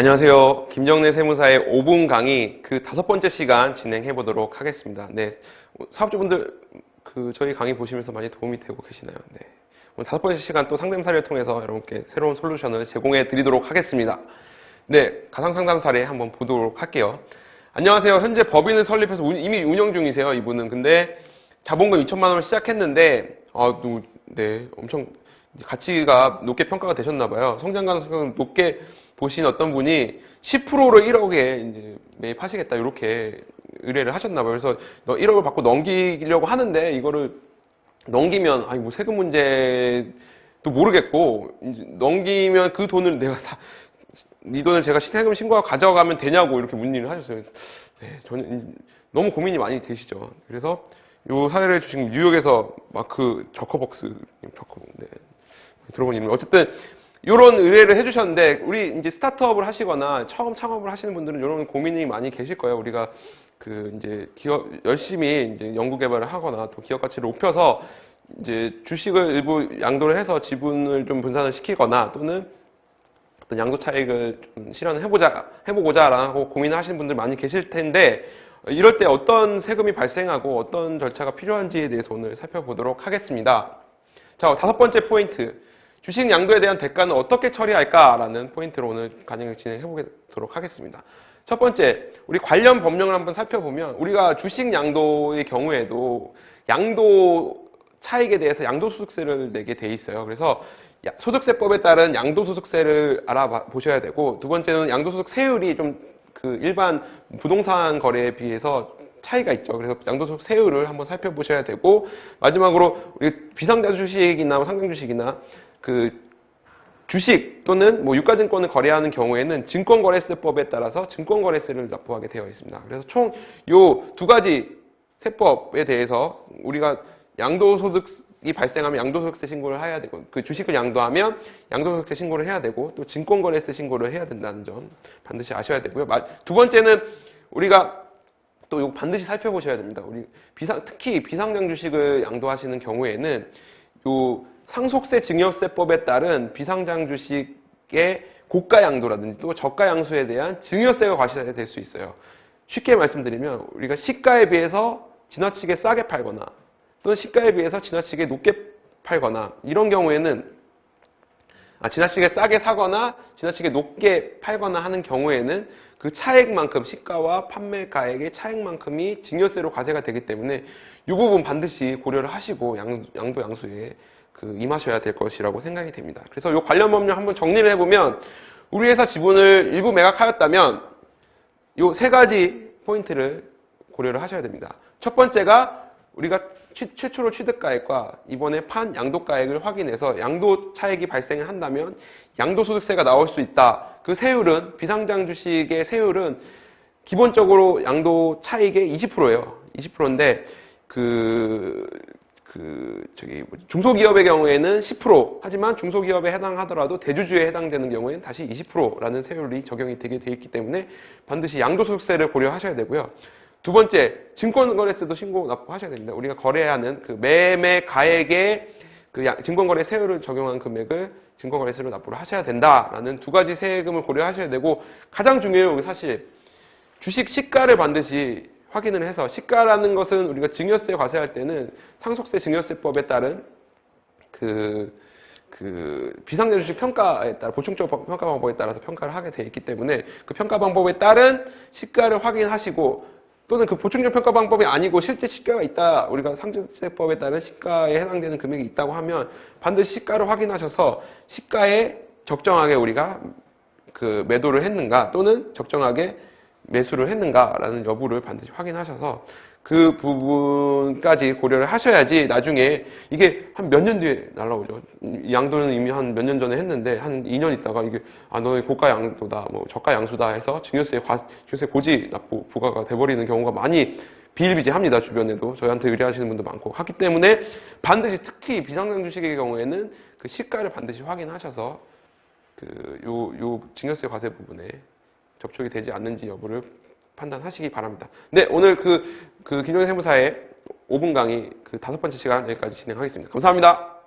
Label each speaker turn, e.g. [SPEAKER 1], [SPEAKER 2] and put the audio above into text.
[SPEAKER 1] 안녕하세요. 김정래 세무사의 5분 강의 그 5번째 시간 진행해 보도록 하겠습니다. 네. 사업주분들 저희 강의 보시면서 많이 도움이 되고 계시나요? 네. 오늘 5번째 시간 또 상담 사례를 통해서 여러분께 새로운 솔루션을 제공해 드리도록 하겠습니다. 네. 가상 상담 사례 한번 보도록 할게요. 안녕하세요. 현재 법인을 설립해서 이미 운영 중이세요. 이분은. 근데 자본금 2천만 원을 시작했는데 네. 엄청 가치가 높게 평가가 되셨나 봐요. 성장 가능성을 높게 보신 어떤 분이 10%로 1억에 이제 매입하시겠다 이렇게 의뢰를 하셨나 봐요. 그래서 1억을 받고 넘기려고 하는데 이거를 넘기면 뭐 세금 문제도 모르겠고 이제 넘기면 그 돈을 이 돈을 제가 세금 신고하고 가져가면 되냐고 이렇게 문의를 하셨어요. 네, 저는 너무 고민이 많이 되시죠. 그래서 요 사례를 주신 뉴욕에서 마크 저커벅스 네, 들어본 이름. 어쨌든 이런 의뢰를 해주셨는데 우리 이제 스타트업을 하시거나 처음 창업을 하시는 분들은 이런 고민이 많이 계실 거예요. 우리가 이제 기업 열심히 이제 연구 개발을 하거나 또 기업 가치를 높여서 이제 주식을 일부 양도를 해서 지분을 좀 분산을 시키거나 또는 어떤 양도 차익을 좀 실현을 해보고자라고 고민을 하시는 분들 많이 계실 텐데 이럴 때 어떤 세금이 발생하고 어떤 절차가 필요한지에 대해서 오늘 살펴보도록 하겠습니다. 자, 5번째 포인트. 주식 양도에 대한 대가는 어떻게 처리할까라는 포인트로 오늘 강의를 진행해 보도록 하겠습니다. 첫 번째, 우리 관련 법령을 한번 살펴보면 우리가 주식 양도의 경우에도 양도 차익에 대해서 양도소득세를 내게 돼 있어요. 그래서 소득세법에 따른 양도소득세를 알아보셔야 되고 두 번째는 양도소득세율이 좀 일반 부동산 거래에 비해서 차이가 있죠. 그래서 양도소득세율을 한번 살펴보셔야 되고 마지막으로 우리 비상자 주식이나 상장 주식이나 주식 또는 유가증권을 거래하는 경우에는 증권거래세법에 따라서 증권거래세를 납부하게 되어 있습니다. 그래서 총 요 두 가지 세법에 대해서 우리가 양도소득이 발생하면 양도소득세 신고를 해야 되고 주식을 양도하면 양도소득세 신고를 해야 되고 또 증권거래세 신고를 해야 된다는 점 반드시 아셔야 되고요. 두 번째는 우리가 또 이거 반드시 살펴보셔야 됩니다. 특히 비상장 주식을 양도하시는 경우에는 요 상속세 증여세법에 따른 비상장 주식의 고가 양도라든지 또 저가 양수에 대한 증여세가 과세될 수 있어요. 쉽게 말씀드리면 우리가 시가에 비해서 지나치게 싸게 팔거나 또는 시가에 비해서 지나치게 높게 팔거나 이런 경우에는 지나치게 싸게 사거나 지나치게 높게 팔거나 하는 경우에는 그 차액만큼 시가와 판매가액의 차액만큼이 증여세로 과세가 되기 때문에 이 부분 반드시 고려를 하시고 양도 양수에 임하셔야 될 것이라고 생각이 됩니다. 그래서 이 관련 법령 한번 정리를 해보면 우리 회사 지분을 일부 매각하였다면 이 세 가지 포인트를 고려를 하셔야 됩니다. 첫 번째가 우리가 최초로 취득가액과 이번에 판 양도가액을 확인해서 양도 차익이 발생을 한다면 양도소득세가 나올 수 있다. 그 세율은 비상장 주식의 세율은 기본적으로 양도 차익의 20%예요. 20%인데 중소기업의 경우에는 10% 하지만 중소기업에 해당하더라도 대주주에 해당되는 경우에는 다시 20%라는 세율이 적용이 되게 돼 있기 때문에 반드시 양도소득세를 고려하셔야 되고요. 두 번째, 증권거래세도 신고 납부하셔야 됩니다. 우리가 거래하는 매매 가액에 증권거래 세율을 적용한 금액을 증권거래세로 납부를 하셔야 된다라는 두 가지 세금을 고려하셔야 되고 가장 중요해요. 사실 주식 시가를 반드시 확인을 해서 시가라는 것은 우리가 증여세 과세할 때는 상속세 증여세법에 따른 비상장 주식 평가에 따라 보충적 평가 방법에 따라서 평가를 하게 되어 있기 때문에 그 평가 방법에 따른 시가를 확인하시고 또는 보충적 평가 방법이 아니고 실제 시가가 있다. 우리가 상속세법에 따른 시가에 해당되는 금액이 있다고 하면 반드시 시가를 확인하셔서 시가에 적정하게 우리가 매도를 했는가 또는 적정하게 매수를 했는가라는 여부를 반드시 확인하셔서 그 부분까지 고려를 하셔야지 나중에 이게 한 몇 년 뒤에 날라오죠. 이 양도는 이미 한 몇 년 전에 했는데 한 2년 있다가 이게 너의 고가 양도다, 저가 양수다 해서 증여세 고지 납부 부과가 돼버리는 경우가 많이 비일비재합니다. 주변에도 저희한테 의뢰하시는 분도 많고 하기 때문에 반드시 특히 비상장 주식의 경우에는 그 시가를 반드시 확인하셔서 요 증여세 과세 부분에 접촉이 되지 않는지 여부를 판단하시기 바랍니다. 네, 오늘 김정래 세무사의 5분 강의 5번째 시간 여기까지 진행하겠습니다. 감사합니다.